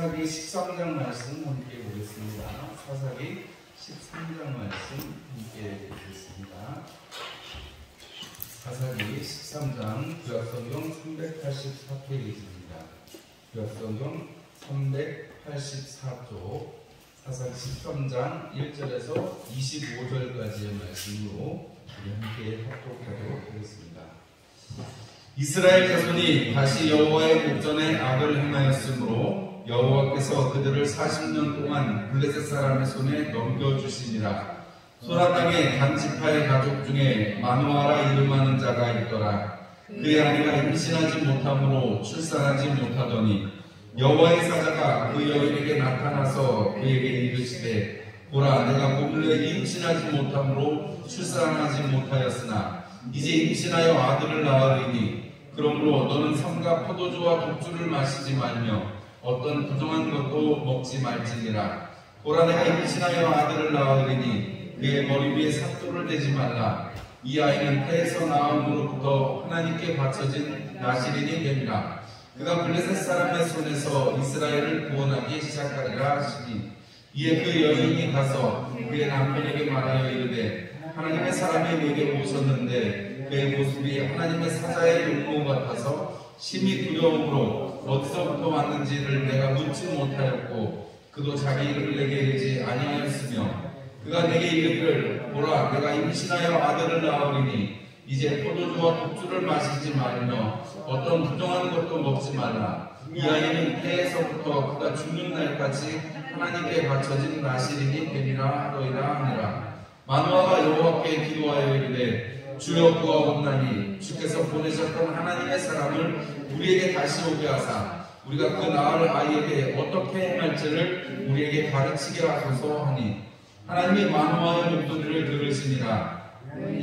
사사기 13장 말씀 함께 보겠습니다. 사사기 13장 말씀 함께 보겠습니다. 사사기 13장 구약성경 384페이지입니다. 구약성경 384쪽 사사기 13장 1절에서 25절까지의 말씀으로 우리 함께 합독하도록 하겠습니다. 이스라엘 자손이 다시 여호와의 목전에 악을 행하였으므로 여호와께서 그들을 40년 동안 블레셋 사람의 손에 넘겨주시니라. 소라 땅에 단 지파의 가족 중에 마누아라 이름하는 자가 있더라. 그의 아내가 임신하지 못함으로 출산하지 못하더니 여호와의 사자가 그 여인에게 나타나서 그에게 이르시되 보라, 내가 본래 임신하지 못함으로 출산하지 못하였으나 이제 임신하여 아들을 낳으리니 그러므로 너는 삼가 포도주와 독주를 마시지 말며 어떤 부정한 것도 먹지 말지니라. 보라, 내가 임신하여 아들을 낳으리니 그의 머리 위에 삿돌을 대지 말라. 이 아이는 태에서 나음으로부터 하나님께 바쳐진 나실인이 됨이라. 그가 블레셋 사람의 손에서 이스라엘을 구원하기 시작하리라 하시니 이에 그 여인이 가서 그의 남편에게 말하여 이르되 하나님의 사람이 내게 오셨는데 그의 모습이 하나님의 사자의 용모 같아서 심히 두려움으로 어디서부터 왔는지를 내가 묻지 못하였고 그도 자기 이름을 내게 이르지 아니하였으며 그가 내게 이르기를 보라, 내가 임신하여 아들을 낳으리니 이제 포도주와 독주를 마시지 말며 어떤 부정한 것도 먹지 말라. 이 아이는 태에서부터 그가 죽는 날까지 하나님께 바쳐진 나실인이 되리라 하더이라 하니라. 마누아가 여호와께 기도하여 이르되 주여 구하옵나니 주께서 보내셨던 하나님의 사람을 우리에게 다시 오게 하사 우리가 그 낳을 아이에게 어떻게 행할지를 우리에게 가르치게 하소서 하니 하나님이 마누아의 목소리를 들으시니라.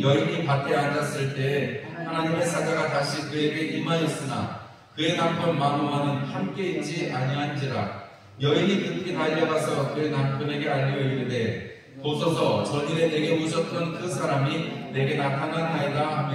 여인이 밭에 앉았을 때 하나님의 사자가 다시 그에게 임하였으나 그의 남편 마누아는 함께 있지 아니한지라. 여인이 급히 달려가서 그의 남편에게 알려 이르되 보소서, 전일에 내게 오셨던 그 사람이 내게 나타났나이다 하며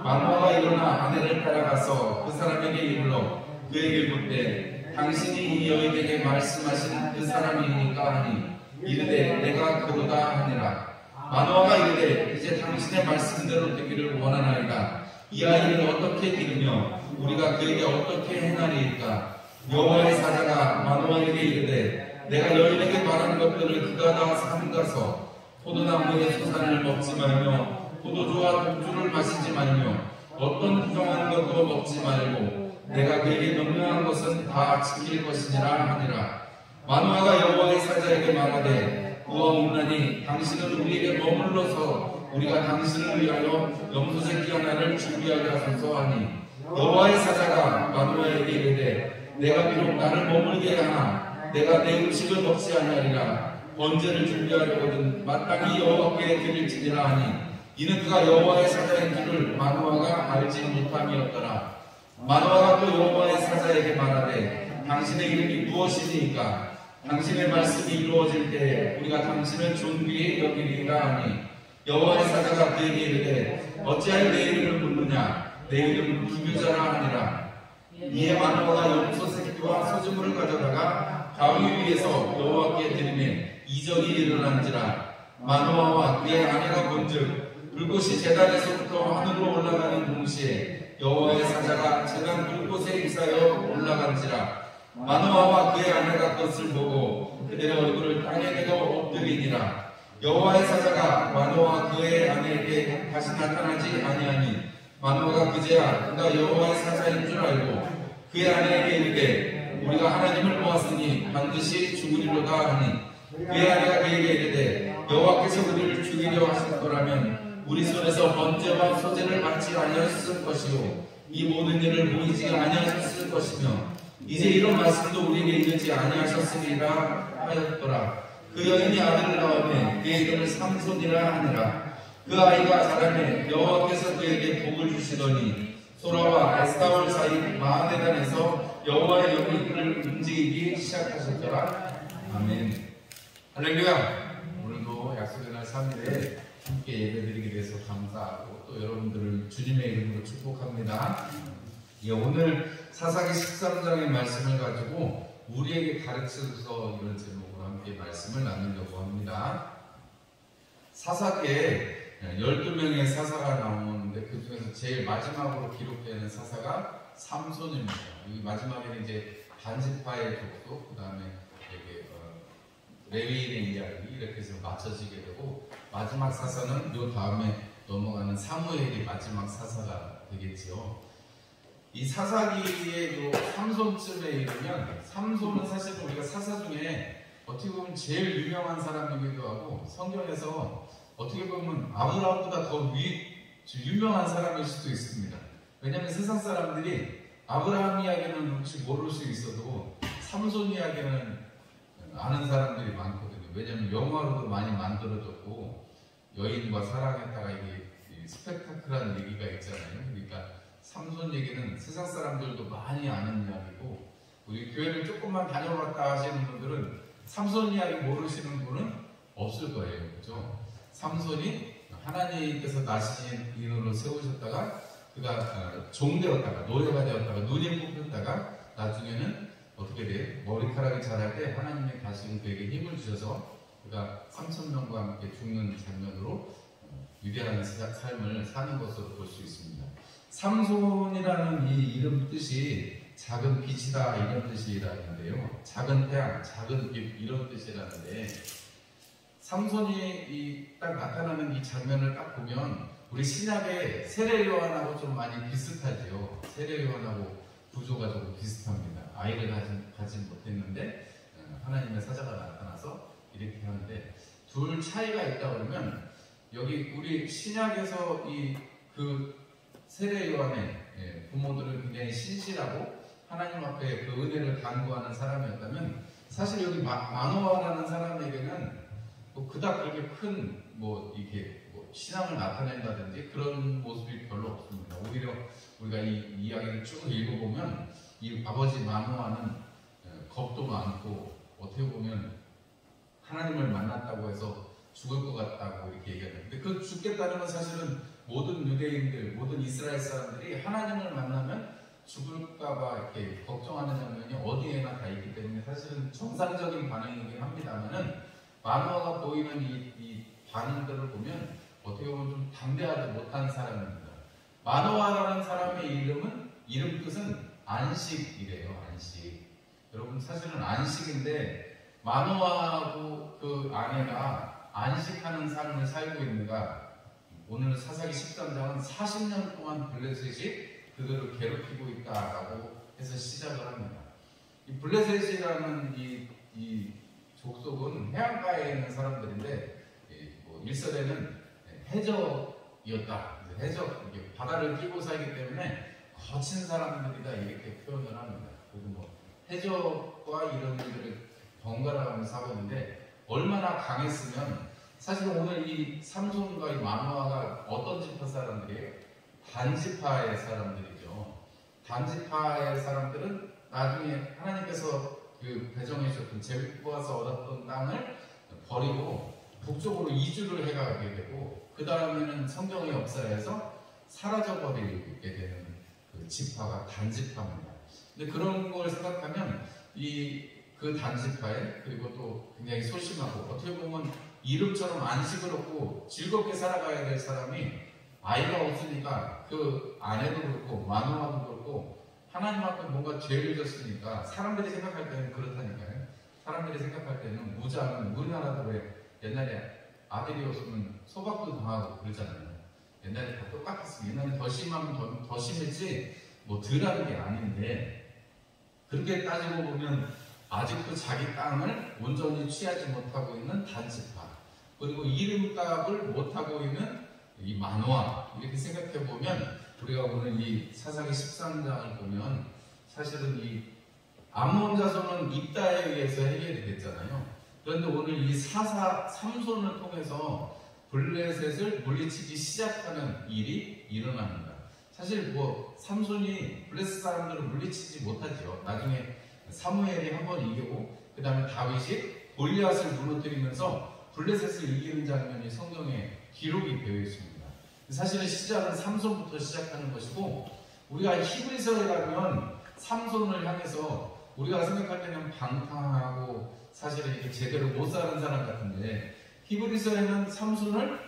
마누아가 일어나 아내를 따라가서 그 사람에게 이르러 그에게 묻되 당신이 이 여인에게 말씀하신 그 사람이니까 하니 이르되 내가 그러다 하니라. 마누아가 이르되 이제 당신의 말씀대로 되기를 원하나이다. 이 아이를 어떻게 기르며 우리가 그에게 어떻게 행하리이까. 여호와의 사자가 마누아에게 이르되 내가 여인에게 말한 것들을 그가 다 삼가서 포도나무의 소산을 먹지 말며 포도주와 독주를 마시지 말며 어떤 부정한 것도 먹지 말고 내가 그에게 명령한 것은 다 지킬 것이니라 하니라. 마누아가 여호와의 사자에게 말하되 구하옵나니 당신은 우리에게 머물러서 우리가 당신을 위하여 염소새끼 하나를 준비하게 하소서 하니 여호와의 사자가 마누아에게 이르되 내가 비록 나를 머물게 하나 내가 내 음식을 먹지 아니하리라. 번제를 준비하려거든 마땅히 여호와께 드릴지니라 하니 이는 그가 여호와의 사자인 줄을 마누아가 알지 못함이었더라. 마누아가 또 여호와의 사자에게 말하되 당신의 이름이 무엇이니까 당신의 말씀이 이루어질 때 우리가 당신을 존귀히 여기리라 하니 여호와의 사자가 그에게 이르되 어찌하여 내 이름을 묻느냐. 내 이름은 불교자라 하니라. 이에 마누아가 염소 새끼와 소주물을 가져다가 바위 위에서 여호와께 드리매 이적이 일어난지라. 마누아와 그의 아내가 본즉 불꽃이 제단에서부터 하늘로 올라가는 동시에 여호와의 사자가 제단 불꽃에 입사여 올라간지라. 마누아와 그의 아내가 그것을 보고 그들의 얼굴을 땅에 대고 엎드리니라. 여호와의 사자가 마누아와 그의 아내에게 다시 나타나지 아니하니 마누아가 그제야 그가 여호와의 사자인 줄 알고 그의 아내에게 이르되 우리가 하나님을 보았으니 반드시 죽으리로다 하니 그의 아내가 그에게 이르되 여호와께서 우리를 죽이려 하실 거라면 우리 손에서 번제와 소제를 받지 아니하셨을 것이요 이 모든 일을 보이지 아니하셨을 것이며 이제 이런 말씀도 우리에게 이르지 아니하셨으리라 하였더라. 그 여인이 아들을 낳으매 그의 이름을 삼손이라 하니라. 그 아이가 자라매 여호와께서 그에게 복을 주시더니 소라와 에스타올 사이 마하네단에서 여호와의 영이 그를 움직이기 시작하셨더라. 아멘. 할렐루야. 오늘도 약속의 날 3일에 함께 예배드리게 돼서 감사하고 또 여러분들을 주님의 이름으로 축복합니다. 오늘 사사기 13장의 말씀을 가지고 우리에게 가르쳐서 이런 제목으로 함께 말씀을 나누려고 합니다. 사사기에 12명의 사사가 나오는데 그 중에서 제일 마지막으로 기록되는 사사가 삼손입니다. 이 마지막에는 이제 반지파의 족속, 그 다음에 레위인의 이야기 이렇게 해서 맞춰지게 되고, 마지막 사사는 이 다음에 넘어가는 사무엘이 마지막 사사가 되겠지요. 이 사사기의 요 삼손쯤에 이르면, 삼손은 사실 우리가 사사 중에 어떻게 보면 제일 유명한 사람이기도 하고, 성경에서 어떻게 보면 아브라함보다 더 유명한 사람일 수도 있습니다. 왜냐하면 세상 사람들이 아브라함 이야기는 혹시 모를 수 있어도 삼손 이야기는 아는 사람들이 많거든요. 왜냐하면 영화로도 많이 만들어졌고, 여인과 사랑했다가 이게 스펙타클한 얘기가 있잖아요. 그러니까 삼손 얘기는 세상 사람들도 많이 아는 이야기고, 우리 교회를 조금만 다녀봤다 하시는 분들은 삼손 이야기 모르시는 분은 없을 거예요. 그죠? 삼손이 하나님께서 나신 인으로 세우셨다가 그가 종되었다가 노예가 되었다가 눈이 뽑혔다가 나중에는 어떻게 돼? 머리카락이 자랄 때 하나님이 다시 그에게 힘을 주셔서 그가 3,000명과 함께 죽는 장면으로 위대한 삶을 사는 것으로 볼 수 있습니다. 삼손이라는 이 이름 뜻이 작은 빛이다 이런 뜻이라는데요. 작은 태양, 작은 빛 이런 뜻이라는데, 삼손이 딱 나타나는 이 장면을 딱 보면 우리 신약의 세례 요한하고 좀 많이 비슷하죠. 세례 요한하고 구조가 조금 비슷합니다. 아이를 가지 못했는데 하나님의 사자가 나타나서 이렇게 하는데, 둘 차이가 있다 그러면, 여기 우리 신약에서 그 세례 요한의 부모들은 굉장히 신실하고 하나님 앞에 그 은혜를 간구하는 사람이었다면, 사실 여기 마노아라는 사람에게는 그닥 그렇게 큰 이게 신앙을 나타낸다든지 그런 모습이 별로 없습니다. 오히려 우리가 이 이야기를 쭉 읽어보면 이 아버지 마노아는 겁도 많고, 어떻게 보면 하나님을 만났다고 해서 죽을 것 같다고 이렇게 얘기하는데, 근데 그 죽겠다는 건 사실은 모든 유대인들, 모든 이스라엘 사람들이 하나님을 만나면 죽을까봐 이렇게 걱정하는 장면이 어디에나 다 있기 때문에 사실은 정상적인 반응이긴 합니다만은, 마노아가 보이는 이 반응들을 보면 어떻게 보면 좀 담대하지 못한 사람입니다. 마노아라는 사람의 이름 뜻은 안식이래요. 안식. 여러분, 사실은 안식인데 마노아하고 그 아내가 안식하는 삶을 살고 있는가? 오늘 사사기 13장은 40년 동안 블레셋이 그들을 괴롭히고 있다라고 해서 시작을 합니다. 이 블레셋이라는 이 족속은 해안가에 있는 사람들인데, 일설에는 해적이었다. 해적, 바다를 끼고 살기 때문에 거친 사람들이다 이렇게 표현을 합니다. 그리고 해적과 이런 일들을 번갈아가면서 사고있는데, 얼마나 강했으면, 사실 오늘 이 삼손과 이 마노아가 어떤 지파 사람들이에요? 단지파의 사람들이죠. 단지파의 사람들은 나중에 하나님께서 그 배정해 주셨던 제비뽑아서 얻었던 땅을 버리고 북쪽으로 이주를 해가게 되고, 그 다음에는 성경의 역사에서 사라져버리게 되는 그 지파가 단지파입니다. 근데 그런 걸 생각하면 그 단지파에, 그리고 또 굉장히 소심하고 어떻게 보면 이름처럼 안식을 얻고 즐겁게 살아가야 될 사람이 아이가 없으니까 그 아내도 그렇고 마누라도 그렇고 하나님 앞에 뭔가 죄를 졌으니까, 사람들이 생각할 때는 그렇다니까요. 사람들이 생각할 때는 무장, 우리나라도 왜 옛날에 아들이 없으면 소박도 당하고 그러잖아요. 옛날에 다 똑같았어요. 옛날에 더 심하면 더 심했지 덜 하는 게 아닌데, 그렇게 따지고 보면 아직도 자기 땅을 온전히 취하지 못하고 있는 단지파, 그리고 이름값을 못하고 있는 이 마노아, 이렇게 생각해 보면, 우리가 오늘 이 사사기 13장을 보면 사실은 이 암몬 자손은 입다에 의해서 해결이 됐잖아요. 그런데 오늘 이 삼손을 통해서 블레셋을 물리치기 시작하는 일이 일어납니다. 사실 삼손이 블레셋 사람들을 물리치지 못하죠. 나중에 사무엘이 한번 이기고, 그 다음에 다윗이 골리앗을 무너뜨리면서 블레셋을 이기는 장면이 성경에 기록이 되어 있습니다. 사실은 시작은 삼손부터 시작하는 것이고, 우리가 히브리서에 가면 삼손을 향해서 우리가 생각할 때는 방탕하고 사실은 이렇게 제대로 못 사는 사람 같은데 히브리서에는 삼손을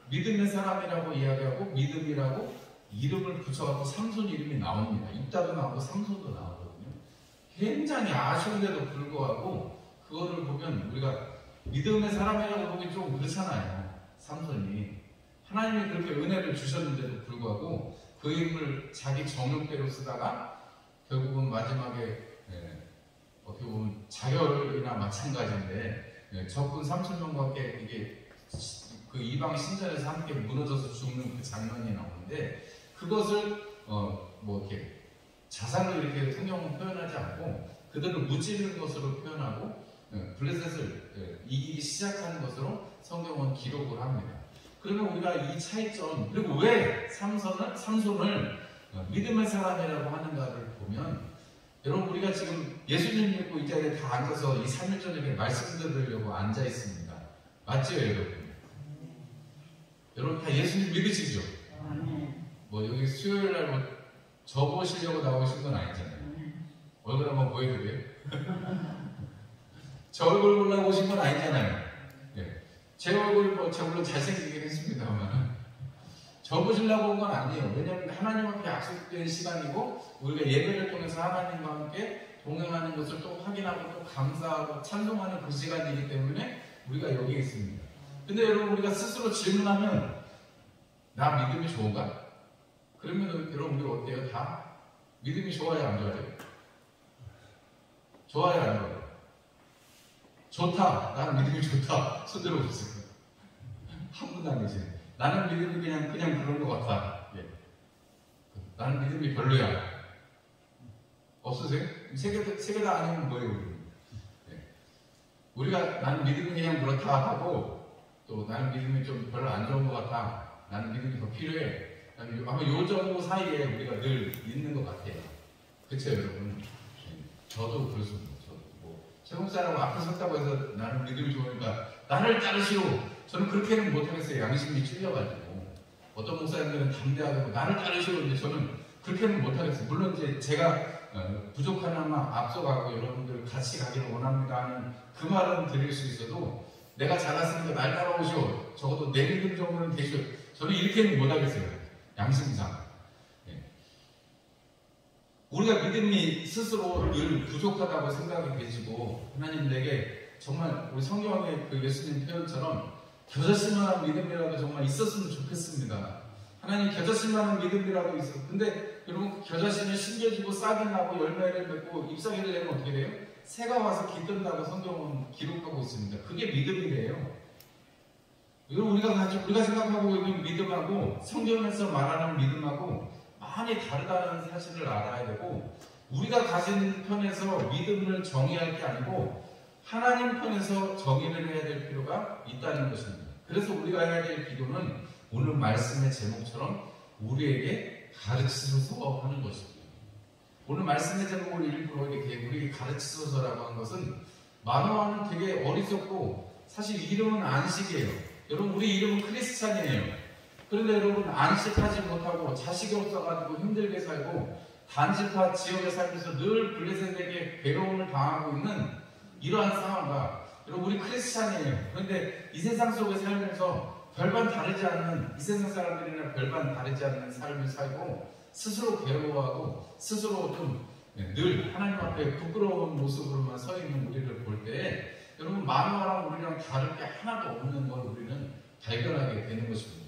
믿음의 사람이라고 이야기하고 믿음이라고 이름을 붙여갖고 삼손 이름이 나옵니다. 입다도 나오고 삼손도 나오거든요. 굉장히 아쉬운데도 불구하고 그거를 보면 우리가 믿음의 사람이라고 보기 좀 그렇잖아요. 삼손이 하나님이 그렇게 은혜를 주셨는데도 불구하고 그 이름을 자기 정욕대로 쓰다가 결국은 마지막에 어떻게 보면 자결이나 마찬가지인데 적군 3,000명과 함께 이게 그 이방 신전에서 함께 무너져서 죽는 그 장면이 나오는데 그것을 뭐 이렇게 자살로 이렇게 성경은 표현하지 않고 그들을 무찌르는 것으로 표현하고 블레셋을 이기기 시작하는 것으로 성경은 기록을 합니다. 그러면 우리가 이 차이점 그리고 왜 삼손을 믿음의 사람이라고 하는가를 보면 여러분 우리가 지금 예수님 믿고 이 자리에 다 앉아서 이 3일 저녁에 말씀 들으려고 앉아 있습니다. 맞죠 여러분? 여러분 다 예수님 믿으시죠? 뭐 여기 수요일날 뭐 접으시려고 나오신 건 아니잖아요. 얼굴 한번 보여드려요? 저 얼굴 보려고 오신 건 아니잖아요. 제 얼굴 제 물론 잘생기긴 했습니다만 접으시려고 온 건 아니에요. 왜냐하면 하나님 앞에 약속된 시간이고 우리가 예배를 통해서 하나님과 함께 동행하는 것을 또 확인하고 또 감사하고 찬송하는 그 시간이기 때문에 우리가 여기 있습니다. 근데 여러분 우리가 스스로 질문하면 나 믿음이 좋은가? 그러면 여러분 우리 어때요? 다 믿음이 좋아요 안 좋아요? 좋아요 안 좋아요? 좋다. 나는 믿음이 좋다. 손 들어보세요. 한 분도 안 계시네. 나는 믿음이 그냥 그런 것 같아. 나는 믿음이 별로야. 없으세요? 세 개 다 아니면 뭐예요? 우리가 나는 믿음이 그냥 그렇다 하고 또 나는 믿음이 좀 별로 안 좋은 것 같아. 나는 믿음이 더 필요해. 아마 요 정도 사이에 우리가 늘 있는 것 같아요. 그쵸 여러분? 저도 그렇습니다. 세국 사람 앞에 섰다고 해서 나는 믿음이 좋으니까 나를 따르시오. 저는 그렇게는 못하겠어요. 양심이 찔려가지고. 어떤 목사님들은 담대하고 나를 따르시오. 근데 저는 그렇게는 못하겠어요. 물론 이제 제가 부족한 하나 앞서가고 여러분들 같이 가기를 원합니다 하는 그 말은 드릴 수 있어도 내가 잘났으니까 날 따라오시오. 적어도 내 믿음 정도는 되시오. 저는 이렇게는 못하겠어요. 양심상. 우리가 믿음이 스스로 늘 부족하다고 생각이 되시고 하나님 내게 정말 우리 성경의 그 예수님 표현처럼 겨자씨만한 믿음이라도 정말 있었으면 좋겠습니다. 하나님 겨자씨만한 믿음이라도 있어. 근데 여러분 겨자씨는 심겨지고 싹이 나고 열매를 맺고 잎사귀를 내면 어떻게 돼요? 새가 와서 깃든다고 성경은 기록하고 있습니다. 그게 믿음이래요. 여러분 우리가 생각하고 있는 믿음하고 성경에서 말하는 믿음하고 많이 다르다는 사실을 알아야 되고 우리가 가진 편에서 믿음을 정의할 게 아니고 하나님 편에서 정의를 해야 될 필요가 있다는 것입니다. 그래서 우리가 해야 될 기도는 오늘 말씀의 제목처럼 우리에게 가르치소서 하는 것입니다. 오늘 말씀의 제목을 일부러 이렇게 우리에게 가르치소서라고 한 것은 만화와는 되게 어리석고 사실 이름은 안식이에요. 여러분 우리 이름은 크리스찬이에요. 그런데 여러분 안식하지 못하고 자식이 없어가지고 힘들게 살고 단지파 지역에 살면서 늘 블레셋에게 괴로움을 당하고 있는 이러한 상황과 여러분 우리 크리스찬이에요. 그런데 이 세상 속에 살면서 별반 다르지 않는 이 세상 사람들이나 별반 다르지 않는 삶을 살고 스스로 괴로워하고 스스로 좀 늘 하나님 앞에 부끄러운 모습으로만 서 있는 우리를 볼 때 여러분 만화랑 우리랑 다를 게 하나도 없는 걸 우리는 발견하게 되는 것입니다.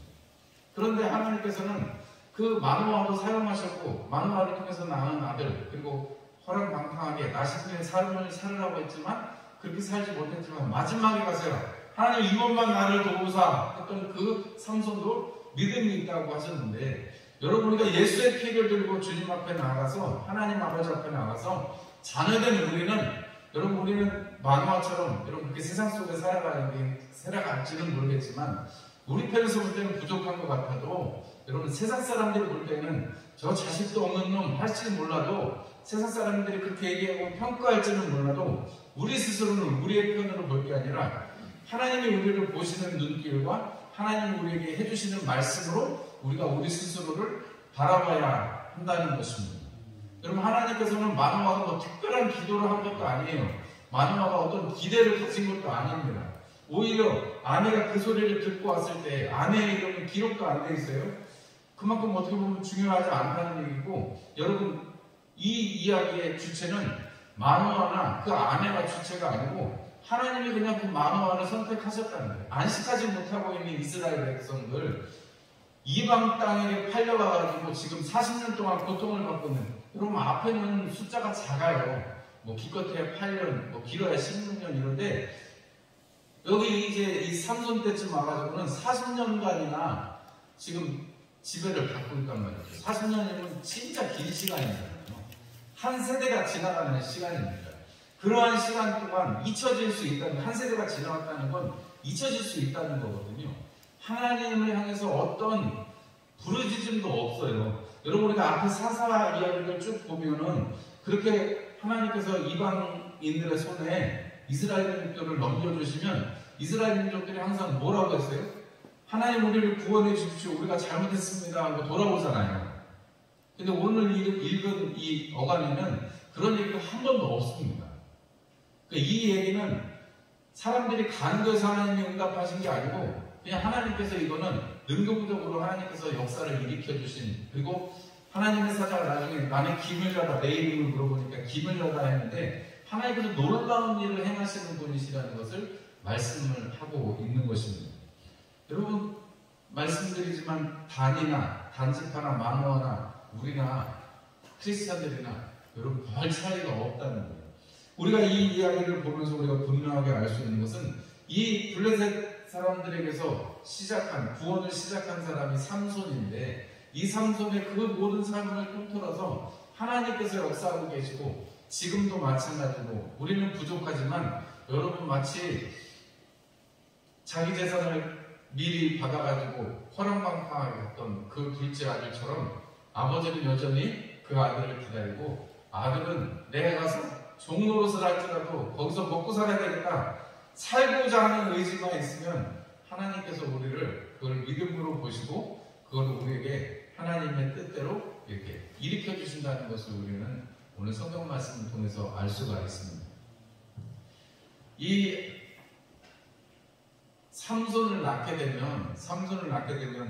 그런데 하나님께서는 그 만화도 사용하셨고 만화를 통해서 낳은 아들 그리고 허랑방탕하게 나시꾼의 삶을 살으라고 했지만 그렇게 살지 못했지만 마지막에 가서요 하나님 이것만 나를 도우사 했던 그 삼손도 믿음이 있다고 하셨는데 여러분 우리가 예수의 피를 들고 주님 앞에 나가서 하나님 아버지 앞에 나가서 자녀된 우리는 우리는 만화처럼 여러분 그렇게 세상 속에 살아갈지는 모르겠지만 우리 편에서 볼 때는 부족한 것 같아도 여러분 세상 사람들이 볼 때는 저 자식도 없는 놈 할지 몰라도 세상 사람들이 그렇게 얘기하고 평가할지는 몰라도 우리 스스로는 우리의 편으로 볼 게 아니라 하나님이 우리를 보시는 눈길과 하나님이 우리에게 해주시는 말씀으로 우리가 우리 스스로를 바라봐야 한다는 것입니다. 여러분, 하나님께서는 마노아가 뭐 특별한 기도를 한 것도 아니에요. 마노아가 어떤 기대를 가진 것도 아닙니다. 오히려 아내가 그 소리를 듣고 왔을 때 아내의 이름은 기록도 안 돼 있어요. 그만큼 어떻게 보면 중요하지 않다는 얘기고, 여러분, 이 이야기의 주체는 마노아나 그 아내가 주체가 아니고 하나님이 그냥 그 마노아를 선택하셨다는 거예요. 안식하지 못하고 있는 이스라엘 백성들, 이방 땅에 팔려가가지고 지금 40년 동안 고통을 받고 있는, 여러분, 앞에는 숫자가 작아요. 뭐 기껏해야 8년, 뭐 길어야 16년 이런데, 여기 이제 이 삼손 때쯤 와가지고는 40년간이나 지금 지배를 받고 있단 말이에요. 40년이면 진짜 긴 시간이잖아요. 한 세대가 지나가는 시간입니다. 그러한 시간 동안 잊혀질 수 있다는, 한 세대가 지나갔다는 건 잊혀질 수 있다는 거거든요. 하나님을 향해서 어떤 부르짖음도 없어요. 여러분, 우리가 앞에 사사 이야기를 쭉 보면은 그렇게 하나님께서 이방인들의 손에 이스라엘 민족들을 넘겨주시면 이스라엘 민족들이 항상 뭐라고 했어요? 하나님, 우리를 구원해 주십시오. 우리가 잘못했습니다 하고 돌아오잖아요. 근데 오늘 읽은 이 어간에는 그런 얘기가 한 번도 없습니다. 그러니까 이 얘기는 사람들이 간구해서 하나님이 응답하신 게 아니고 그냥 하나님께서 이거는 능동적으로 하나님께서 역사를 일으켜주신, 그리고 하나님의 사자가 나중에 나는 기물자다, 내 이름을 물어보니까 기물자다 했는데 하나님께서 놀라운 일을 행하시는 분이시라는 것을 말씀을 하고 있는 것입니다. 여러분, 말씀드리지만 단이나 단지파나 마노아나 우리나 크리스찬들이나 여러분 별 차이가 없다는 거예요. 우리가 이 이야기를 보면서 우리가 분명하게 알 수 있는 것은 이 블레셋 사람들에게서 시작한, 구원을 시작한 사람이 삼손인데, 이 삼손의 그 모든 삶을 통틀어서 하나님께서 역사하고 계시고, 지금도 마찬가지고 우리는 부족하지만 여러분 마치 자기 재산을 미리 받아가지고 허랑방탕하게 그 둘째 아들처럼 아버지는 여전히 그 아들을 기다리고, 아들은 내가 가서 종노릇을 할지라도 거기서 먹고 살아야 되겠다, 살고자 하는 의지만 있으면 하나님께서 우리를 그걸 믿음으로 보시고 그걸 우리에게 하나님의 뜻대로 이렇게 일으켜 주신다는 것을 우리는 오늘 성경 말씀을 통해서 알 수가 있습니다. 이 삼손을 낳게 되면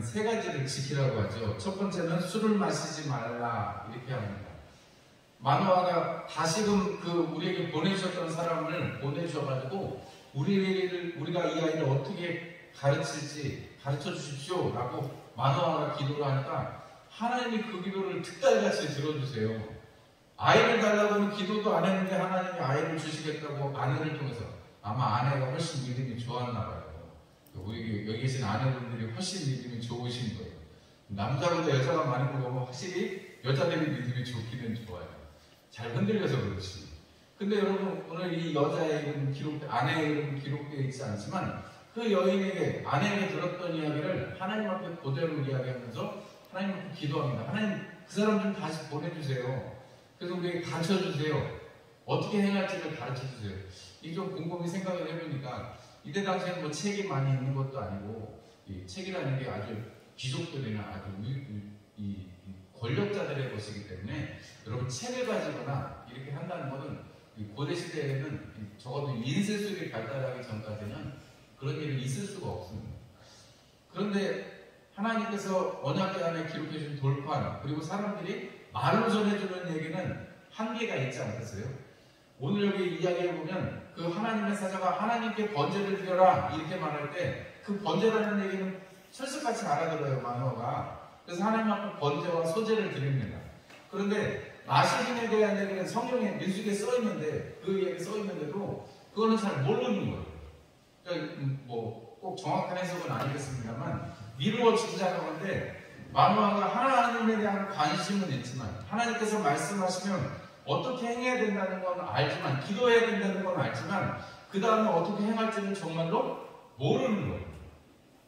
세 가지를 지키라고 하죠. 첫 번째는 술을 마시지 말라, 이렇게 합니다. 마노아가 다시금 우리에게 보내주셨던 사람을 보내주셔가지고 우리가 이 아이를 어떻게 가르칠지 가르쳐 주십시오 라고 마노아가 기도를 하니까 하나님이 그 기도를 특달같이 들어주세요. 아이를 달라고 하면 기도도 안 했는데 하나님이 아이를 주시겠다고 아내를 통해서, 아마 아내가 훨씬 믿음이 좋았나 봐요. 우리 여기 계신 아내분들이 훨씬 믿음이 좋으신 거예요. 남자보다 여자가 많은 거 보면 확실히 여자들이 믿음이 좋기는 좋아요. 잘 흔들려서 그렇지. 근데 여러분, 오늘 이 여자의 이름 아내의 이름 기록되어 있지 않지만 그 여인에게, 아내에게 들었던 이야기를 하나님 앞에 그대로 이야기하면서 하나님 앞에 기도합니다. 하나님, 그 사람 좀 다시 보내주세요. 그래서 우리에게 가르쳐주세요. 어떻게 행할지를 가르쳐주세요. 이 좀 곰곰이 생각을 해보니까 이때 당시에는 뭐 책이 많이 있는 것도 아니고, 이 책이라는 게 아주 귀족들이나 아주 이 권력자들의 것이기 때문에 여러분, 책을 가지거나 이렇게 한다는 것은 고대 시대에는 적어도 인쇄술이 발달하기 전까지는 그런 일이 있을 수가 없습니다. 그런데 하나님께서 언약궤 안에 기록해 주신 돌판, 그리고 사람들이 말로 전해주는 얘기는 한계가 있지 않겠어요? 오늘 여기 이야기해 보면 그 하나님의 사자가 하나님께 번제를 드려라 이렇게 말할 때 그 번제라는 얘기는 철석같이 알아들어요, 마노아가. 그래서 하나님 앞에 번제와 소제를 드립니다. 그런데 마시림에 대한 얘기는 성경에 민수기에 써있는데, 그 얘기 써있는데도 그거는 잘 모르는 거예요. 그러니까 뭐 꼭 정확한 해석은 아니겠습니다만 미루어지자는 건데, 마노아가 하나님에 대한 관심은 있지만 하나님께서 말씀하시면 어떻게 행해야 된다는 건 알지만, 기도해야 된다는 건 알지만 그 다음에 어떻게 행할지는 정말로 모르는 거예요.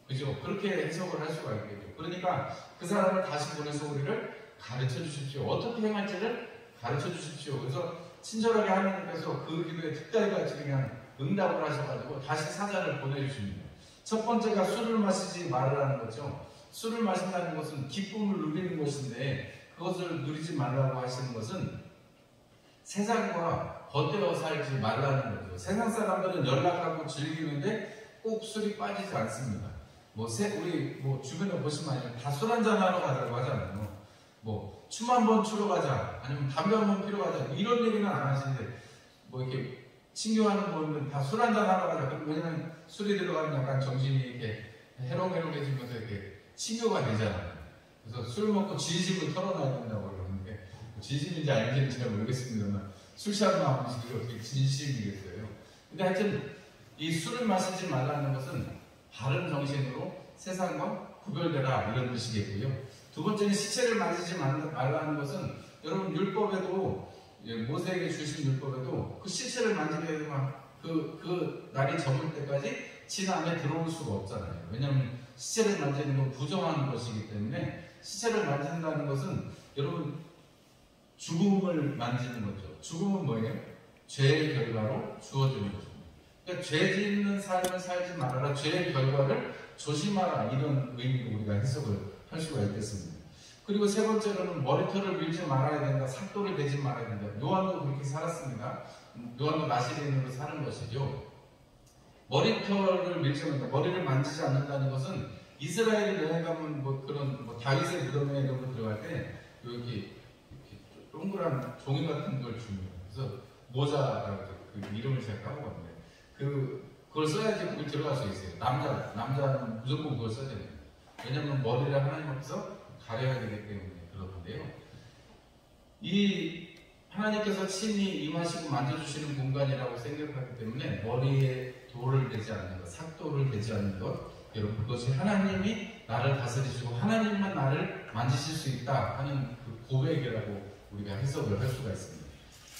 그죠? 그렇게 해석을 할 수가 있겠죠. 그러니까 그 사람을 다시 보내서 우리를 가르쳐 주십시오. 어떻게 행할지를 가르쳐 주십시오. 그래서 친절하게 하나님께서 그 기도에 특달같이 그냥 응답을 하셔가지고 다시 사자를 보내주십니다. 첫 번째가 술을 마시지 말으라는 거죠. 술을 마신다는 것은 기쁨을 누리는 것인데, 그것을 누리지 말라고 하시는 것은 세상과 겉대어 살지 말라는 거죠. 세상 사람들은 연락하고 즐기는데 꼭 술이 빠지지 않습니다. 우리 주변에 보시면 다 술 한잔 하러 가자고 하잖아요. 춤 한번 추러 가자, 아니면 담배 한번 피러 가자, 이런 얘기는 안 하시는데, 이렇게 친교하는 분은 다 술 한잔 하러 가자. 왜냐면 술이 들어가면 약간 정신이 이렇게 해롱해롱해지면서 이렇게 친교가 되잖아요. 그래서 술 먹고 진심을 털어놔야 된다고 그러는데, 진심인지 아닌지는 잘 모르겠습니다만, 술 취하는 마음이 어떻게 진심이겠어요. 근데 하여튼, 이 술을 마시지 말라는 것은 바른 정신으로 세상과 구별되라, 이런 뜻이겠고요. 두 번째는 시체를 만지지 말라는 것은, 여러분 율법에도, 모세에게 주신 율법에도 그 시체를 만지게 되면 그 날이 접을 때까지 진 안에 들어올 수가 없잖아요. 왜냐하면 시체를 만지는 건 부정한 것이기 때문에, 시체를 만진다는 것은 여러분 죽음을 만지는 거죠. 죽음은 뭐예요? 죄의 결과로 주어지는 것입니다. 그러니까 죄 짓는 삶을 살지 말아라, 죄의 결과를 조심하라, 이런 의미로 우리가 해석을 할 수가 있겠습니다. 그리고 세 번째로는 머리털을 밀지 말아야 된다, 삭도를 대지 말아야 된다. 노아도 그렇게 살았습니다. 노아도 나시린으로 사는 것이죠. 머리털을 밀지 않는다, 머리를 만지지 않는다는 것은, 이스라엘에 여행 가면 그런 다윗의 무덤에 이런 거 들어갈 때 이렇게 동그란 종이 같은 걸 줍니다. 그래서 모자라고 그 이름을 제가 까먹었는데, 그걸 써야지 거기 들어갈 수 있어요. 남자는 무조건 그걸 써야 됩니다. 왜냐하면 머리를 하나님 앞에서 가려야 되기 때문에 그렇던데요. 이 하나님께서 친히 임하시고 만져주시는 공간이라고 생각하기 때문에 머리에 돌을 대지 않는 것, 삭도를 대지 않는 것, 여러분 그것이 하나님이 나를 다스리시고 하나님만 나를 만지실 수 있다 하는 그 고백이라고 우리가 해석을 할 수가 있습니다.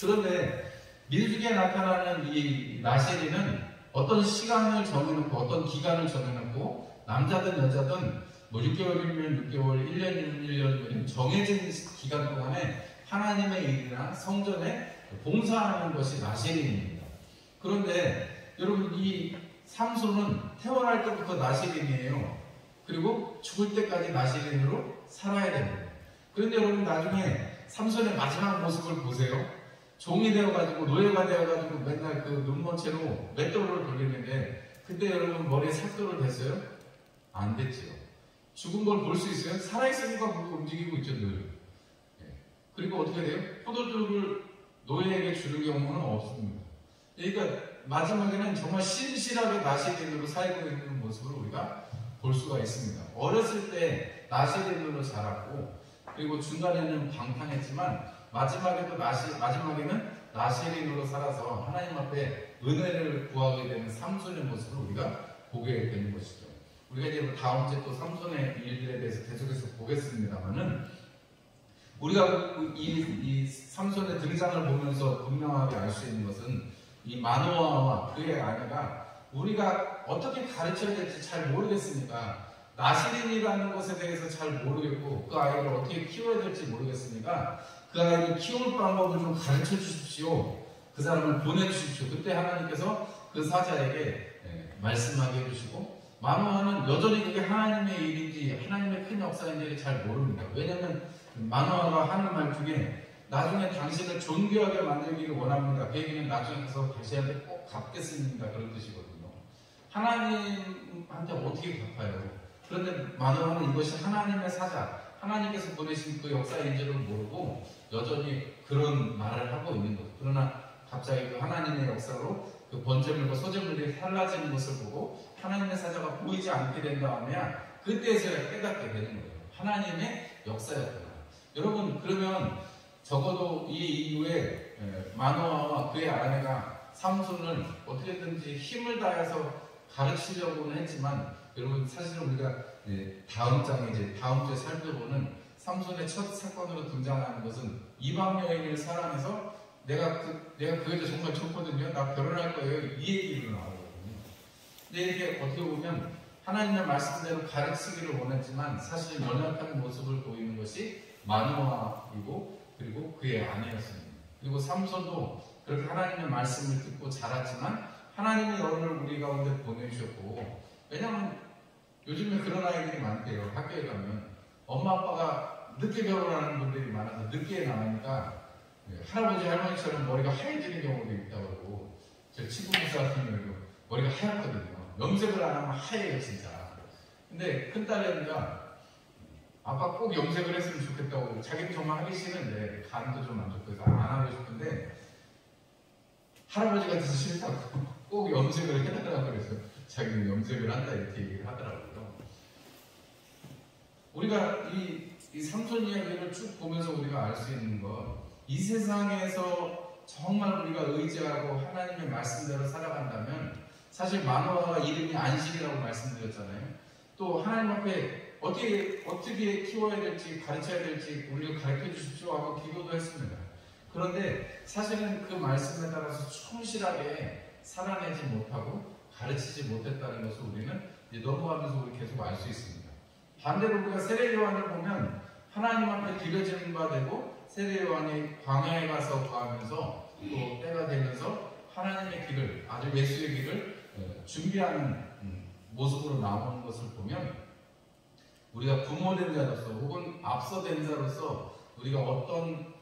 그런데 민수기에 나타나는 이 나시린은 어떤 시간을 정해놓고 어떤 기간을 정해놓고, 남자든 여자든 6개월이면 6개월, 1년이면 1년, 정해진 기간 동안에 하나님의 일이나 성전에 봉사하는 것이 나시린입니다. 그런데 여러분 이 삼손은 태어날 때부터 나시린이에요. 그리고 죽을 때까지 나시린으로 살아야 됩니다. 그런데 여러분 나중에 삼손의 마지막 모습을 보세요. 종이 되어가지고, 노예가 되어가지고 맨날 그 눈먼 채로 맷돌을 돌리는데, 그때 여러분 머리에 삭도를 댔어요? 안 됐지요. 죽은 걸 볼 수 있어요? 살아있으니까 그렇게 움직이고 있죠, 늘. 그리고 어떻게 돼요? 포도주를 노예에게 주는 경우는 없습니다. 그러니까 마지막에는 정말 신실하게 나시린으로 살고 있는 모습을 우리가 볼 수가 있습니다. 어렸을 때 나시린으로 자랐고, 그리고 중간에는 방탕했지만 마지막에는 나시린으로 살아서 하나님 앞에 은혜를 구하게 되는 삼손의 모습을 우리가 보게 되는 것이죠. 우리가 이제 다음 주에 또 삼손의 일들에 대해서 계속해서 보겠습니다만은, 우리가 이 삼손의 등장을 보면서 분명하게 알 수 있는 것은, 이 마노아와 그의 아내가 우리가 어떻게 가르쳐야 될지 잘 모르겠으니까, 나시린이라는 것에 대해서 잘 모르겠고 그 아이를 어떻게 키워야 될지 모르겠으니까 그 아이를 키울 방법을 좀 가르쳐 주십시오. 그 사람을 보내주십시오. 그때 하나님께서 그 사자에게 말씀하게 해주시고, 마노아는 여전히 그게 하나님의 일인지 하나님의 큰 역사인지를 잘 모릅니다. 왜냐하면 마노아가 하는 말 중에 나중에 당신을 존귀하게 만들기를 원합니다. 그 얘기는 나중에 가서 당신한테 꼭 갚겠습니다, 그런 뜻이거든요. 하나님한테 어떻게 갚아요? 그런데 마노아는 이것이 하나님의 사자, 하나님께서 보내신 그 역사인지를 모르고 여전히 그런 말을 하고 있는 거죠. 그러나 갑자기 그 하나님의 역사로 그 번제물과 소제물이 달라지는 것을 보고 하나님의 사자가 보이지 않게 된 다음에 그때서야 깨닫게 되는 거예요. 하나님의 역사였구나. 여러분, 그러면 적어도 이 이후에 마노아와 그의 아내가 삼손을 어떻게든지 힘을 다해서 가르치려고는 했지만, 여러분 사실은 우리가 다음 장에 이제 다음 주에 살펴보는 삼손의 첫 사건으로 등장하는 것은 이방 여인을 사랑해서 내가 그 여자 정말 좋거든요, 나 결혼할 거예요, 이 얘기로 나오거든요. 근데 이렇게 어떻게 보면 하나님의 말씀대로 가르치기를 원했지만 사실 연약한 모습을 보이는 것이 마노아이고 그리고 그의 아내였습니다. 그리고 삼손도 그렇게 하나님의 말씀을 듣고 자랐지만 하나님이 너를 우리 가운데 보내주셨고, 왜냐하면 요즘에 그런 아이들이 많대요. 학교에 가면 엄마 아빠가 늦게 결혼하는 분들이 많아서 늦게 나오니까 할아버지 할머니처럼 머리가 하얘지는 경우도 있다고 그러고, 제 친구 목사 같은 경우도 머리가 하얗거든요. 염색을 안 하면 하얘요 진짜. 근데 큰딸내미가 아빠 꼭 염색을 했으면 좋겠다고, 자기는 정말 하기 싫은데 간도 좀 안 좋고 해서 안 하고 싶은데 할아버지 같아서 싫다고 꼭 염색을 해달라고 그래서 자기는 염색을 한다 이렇게 얘기를 하더라고요. 우리가 이 삼손 이야기를 쭉 보면서 우리가 알 수 있는 것, 이 세상에서 정말 우리가 의지하고 하나님의 말씀대로 살아간다면, 사실 마노아가 이름이 안식이라고 말씀드렸잖아요. 또 하나님 앞에 어떻게 키워야 될지 가르쳐야 될지 우리를 가르쳐 주십시오 하고 기도도 했습니다. 그런데 사실은 그 말씀에 따라서 충실하게 살아내지 못하고 가르치지 못했다는 것을 우리는 이제 넘어가면서 우리 계속 알 수 있습니다. 반대로 우리가 세례 요한을 보면 하나님 앞에 기려지는 바 되고, 세례 요한이 광야에 가서 거하면서 또 때가 되면서 하나님의 길을, 아주 예수의 길을 준비하는 모습으로 나오는 것을 보면, 우리가 부모된 자로서 혹은 앞서된 자로서 우리가 어떤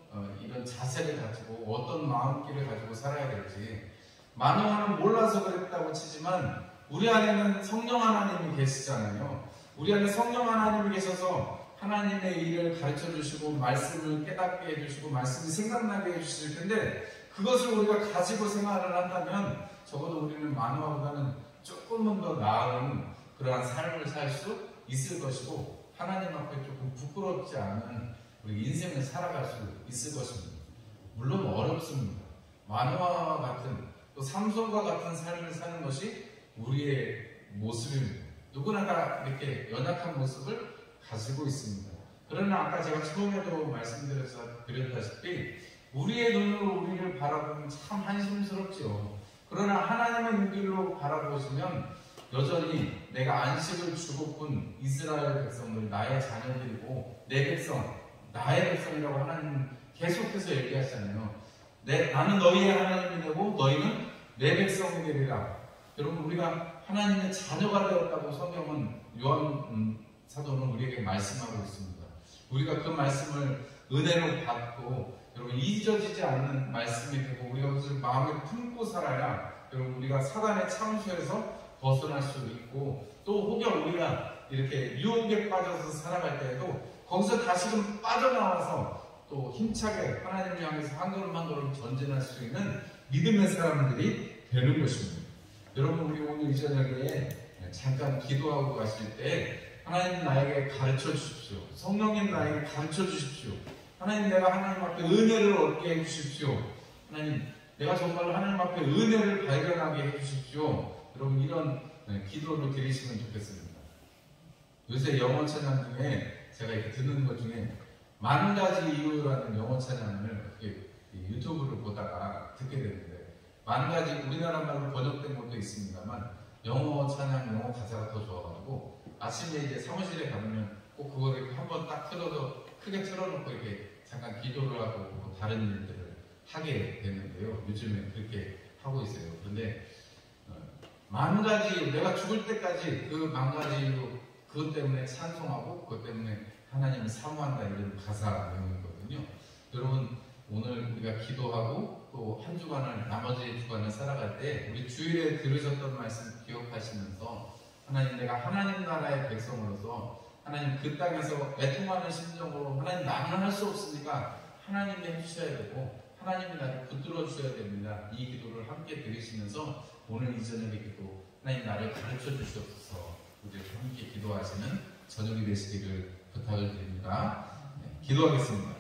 이런 자세를 가지고 어떤 마음길을 가지고 살아야 될지, 마노아는 몰라서 그랬다고 치지만 우리 안에는 성령 하나님이 계시잖아요. 우리 안에 성령 하나님이 계셔서 하나님의 일을 가르쳐 주시고 말씀을 깨닫게 해주시고 말씀이 생각나게 해주실 텐데, 그것을 우리가 가지고 생활을 한다면 적어도 우리는 마노아보다는 조금은 더 나은 그러한 삶을 살 수 있을 것이고, 하나님 앞에 조금 부끄럽지 않은 우리 인생을 살아갈 수 있을 것입니다. 물론 어렵습니다. 마노아와 같은, 또 삼손과 같은 삶을 사는 것이 우리의 모습입니다. 누구나 다 이렇게 연약한 모습을 가지고 있습니다. 그러나 아까 제가 처음에도 말씀드렸다시피 우리의 눈으로 우리를 바라보면 참 한심스럽지요. 그러나 하나님의 눈길로 바라보시면 여전히 내가 안식을 주고픈 이스라엘 백성들, 나의 자녀들이고 내 백성, 나의 백성이라고 하나님 계속해서 얘기하시잖아요. 나는 너희의 하나님이 되고 너희는 내 백성이 되리라. 여러분, 우리가 하나님의 자녀가 되었다고 성경은 요한 사도는 우리에게 말씀하고 있습니다. 우리가 그 말씀을 은혜로 받고 여러분 잊어지지 않는 말씀이 되고 우리가 그것을 마음에 품고 살아야 여러분 우리가 사단의 참수에서 벗어날 수 있고, 또 혹여 우리가 이렇게 유혹에 빠져서 살아갈 때에도 거기서 다시금 빠져나와서 또 힘차게 하나님을 향해서 한 걸음 한 걸음 전진할 수 있는 믿음의 사람들이 되는 것입니다. 여러분, 우리 오늘 이 저녁에 잠깐 기도하고 가실 때 하나님 나에게 가르쳐 주십시오. 성령님 나에게 가르쳐 주십시오. 하나님, 내가 하나님 앞에 은혜를 얻게 해주십시오. 하나님, 내가 정말 하나님 앞에 은혜를 발견하게 해주십시오. 여러분, 이런 기도를 드리시면 좋겠습니다. 요새 영어 찬양 중에 제가 이렇게 듣는 것 중에 만 가지 이유라는 영어 찬양을 유튜브를 보다가 듣게 됐는데, 만 가지, 우리나라 말로 번역된 것도 있습니다만 영어 찬양, 영어 가사가 더 좋아가지고 아침에 이제 사무실에 가면 꼭 그거를 한번 딱 틀어서 크게 틀어놓고 이렇게 잠깐 기도를 하고 뭐 다른 일들을 하게 되는데요. 요즘에 그렇게 하고 있어요. 그런데 만 가지, 내가 죽을 때까지 그 만 가지로 그것 때문에 찬송하고 그것 때문에 하나님을 사모한다, 이런 가사 내용이거든요. 여러분, 오늘 우리가 기도하고 또 한 주간을, 나머지 주간을 살아갈 때 우리 주일에 들으셨던 말씀 기억하시면서 하나님, 내가 하나님 나라의 백성으로서 하나님 그 땅에서 애통하는 심정으로 하나님, 나는 할 수 없으니까 하나님이 해주셔야 되고 하나님이 나를 붙들어 주셔야 됩니다. 이 기도를 함께 드리시면서 오늘 이 저녁의 기도, 하나님 나를 가르쳐 주시옵소서, 우리 함께 기도하시는 저녁이 되시기를 부탁을 드립니다. 기도하겠습니다.